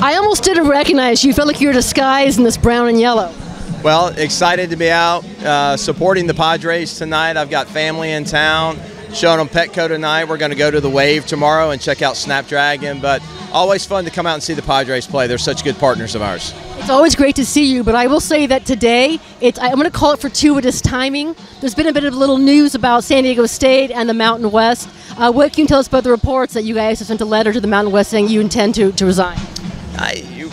I almost didn't recognize you. You felt like you were disguised in this brown and yellow. Well, excited to be out supporting the Padres tonight. I've got family in town, showing them Petco tonight. We're going to go to the Wave tomorrow and check out Snapdragon, but always fun to come out and see the Padres play. They're such good partners of ours. It's always great to see you, but I will say that today, I'm going to call it fortuitous timing. There's been a bit of little news about San Diego State and the Mountain West. What can you tell us about the reports that you guys have sent a letter to the Mountain West saying you intend to resign?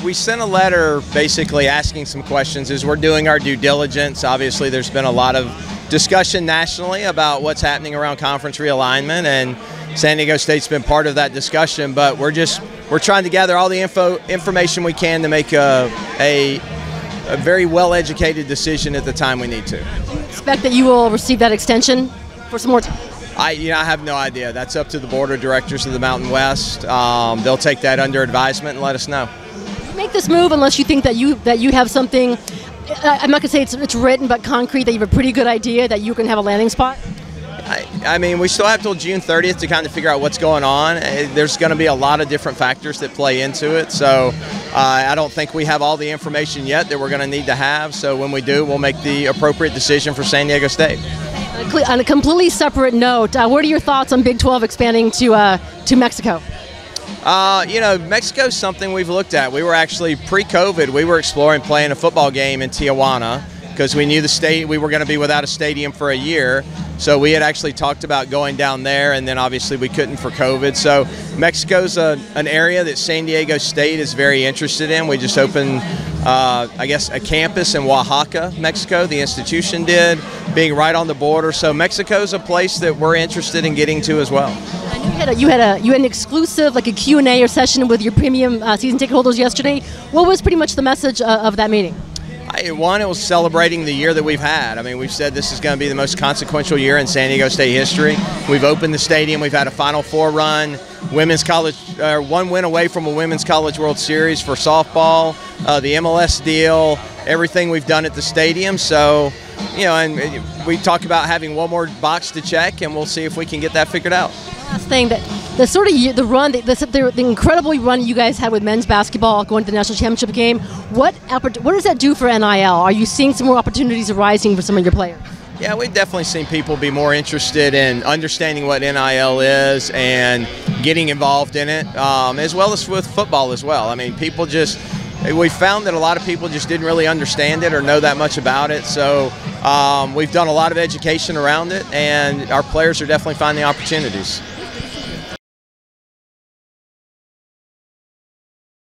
We sent a letter basically asking some questions as we're doing our due diligence. Obviously, there's been a lot of discussion nationally about what's happening around conference realignment, and San Diego State's been part of that discussion, but we're trying to gather all the information we can to make a very well-educated decision at the time we need to. Do you expect that you will receive that extension for some more time? I have no idea. That's up to the board of directors of the Mountain West. They'll take that under advisement and let us know. You make this move unless you think that you have something. I'm not going to say it's written, but concrete, that you have a pretty good idea that you can have a landing spot? I mean, we still have till June 30th to kind of figure out what's going on. There's going to be a lot of different factors that play into it, so I don't think we have all the information yet that we're going to need to have. So when we do, we'll make the appropriate decision for San Diego State. On a completely separate note, what are your thoughts on Big 12 expanding to Mexico? Mexico's something we've looked at. We were actually, pre-COVID, we were exploring playing a football game in Tijuana because we knew we were going to be without a stadium for a year. So we had actually talked about going down there, and then obviously we couldn't for COVID. So Mexico's an area that San Diego State is very interested in. We just opened, a campus in Oaxaca, Mexico. The institution did, being right on the border. So Mexico's a place that we're interested in getting to as well. You had an exclusive, like a Q&A or session with your premium season ticket holders yesterday. What was pretty much the message of that meeting? One, it was celebrating the year that we've had. I mean, we've said this is going to be the most consequential year in San Diego State history. We've opened the stadium. We've had a Final Four run. Women's college, one win away from a Women's College World Series for softball. The MLS deal, everything we've done at the stadium. So, and we talk about having one more box to check, and we'll see if we can get that figured out. Last thing, the incredible run you guys had with men's basketball going to the national championship game. What does that do for NIL? Are you seeing some more opportunities arising for some of your players? Yeah, we've definitely seen people be more interested in understanding what NIL is and getting involved in it, as well as with football as well. I mean, we found that a lot of people just didn't really understand it or know that much about it. So we've done a lot of education around it, and our players are definitely finding opportunities.